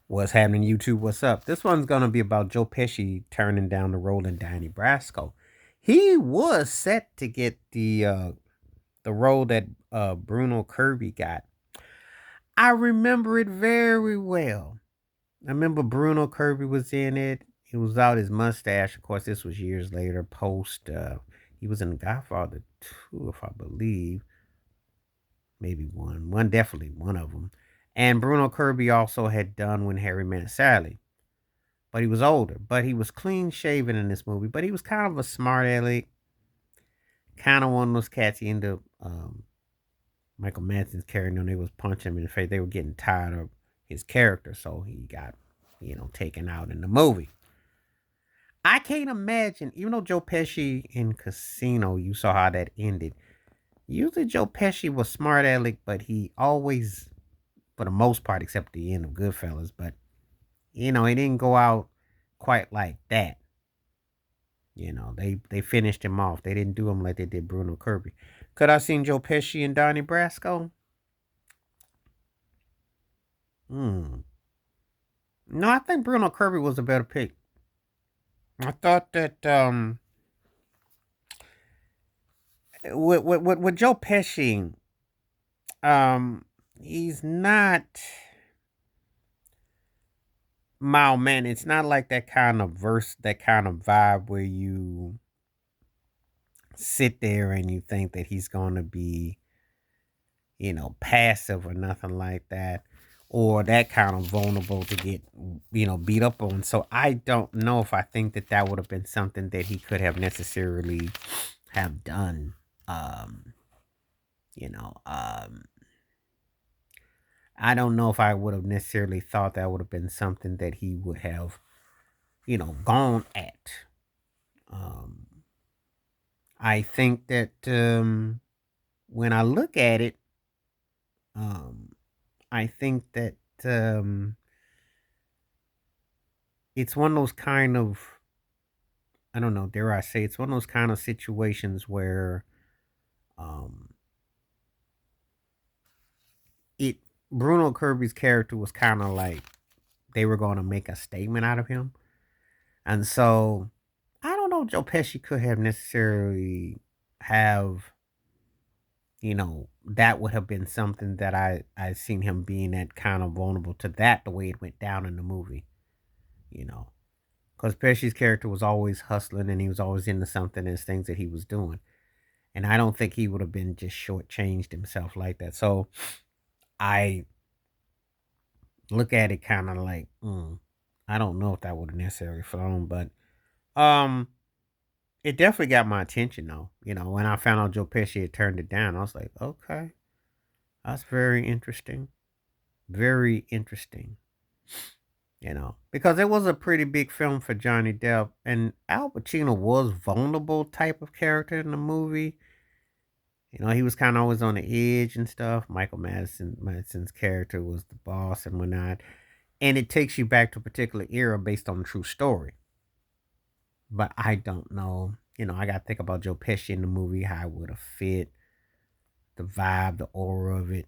What's happening, YouTube? What's up? This one's gonna be about Joe Pesci turning down the role in Donnie Brasco. He was set to get the role that Bruno Kirby got. I remember it very well. I remember Bruno Kirby was in it. He was out his mustache. Of course, this was years later. Post, he was in Godfather 2, if I believe, maybe one. One definitely one of them. And Bruno Kirby also had done When Harry Met Sally. But he was older. But he was clean shaven in this movie. But he was kind of a smart aleck, kind of one of those cats he ended up Michael Madsen's character. They was punching him in the face. They were getting tired of his character, so he got taken out in the movie. I can't imagine, even though Joe Pesci in Casino, you saw how that ended. Usually Joe Pesci was smart aleck, but he always, for the most part, except the end of Goodfellas, but he didn't go out quite like that. They finished him off. They didn't do him like they did Bruno Kirby. Could I seen Joe Pesci and Donnie Brasco? Hmm. No, I think Bruno Kirby was a better pick. I thought that with Joe Pesci, he's not mild man. It's not like that kind of that kind of vibe where you sit there and you think that he's going to be, passive or nothing like that, or that kind of vulnerable to get, beat up on. So I don't know if I think that that would have been something that he could have necessarily have done. Um, you know, um, I don't know if I would have necessarily thought that would have been something that he would have, gone at. Um, I think that when I look at it, um, I think that it's one of those kind of, I don't know, dare I say, it's one of those kind of situations where um, it Bruno Kirby's character was kind of like they were going to make a statement out of him, and so I don't know. Joe Pesci could have necessarily have, that would have been something that I seen him being that kind of vulnerable to that the way it went down in the movie, you know. Because Pesci's character was always hustling and he was always into something and things that he was doing. And I don't think he would have been just shortchanged himself like that. So I look at it kind of like, I don't know if that would have necessarily flown, but um, it definitely got my attention though. When I found out Joe Pesci had turned it down, I was like, okay, that's very interesting. Very interesting. Because it was a pretty big film for Johnny Depp, and Al Pacino was vulnerable type of character in the movie. He was kind of always on the edge and stuff. Madison's character was the boss and whatnot, and it takes you back to a particular era based on a true story. But I don't know. I got to think about Joe Pesci in the movie, how it would have fit, the vibe, the aura of it.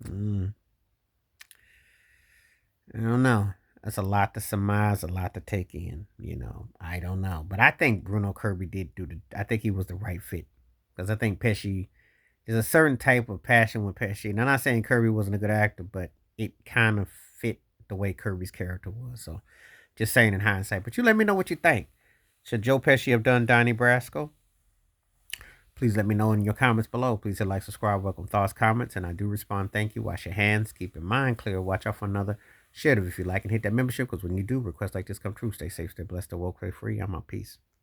Mm, I don't know. That's a lot to surmise, a lot to take in. I don't know, but I think Bruno Kirby did do the. I think he was the right fit because I think Pesci. There's a certain type of passion with Pesci. And I'm not saying Kirby wasn't a good actor, but it kind of fit the way Kirby's character was. So just saying in hindsight. But you let me know what you think. Should Joe Pesci have done Donnie Brasco? Please let me know in your comments below. Please hit like, subscribe, welcome thoughts, comments, and I do respond. Thank you. Wash your hands. Keep your mind clear. Watch out for another. Share it if you like and hit that membership because when you do, requests like this come true. Stay safe, stay blessed, stay woke, stay free. I'm out. Peace.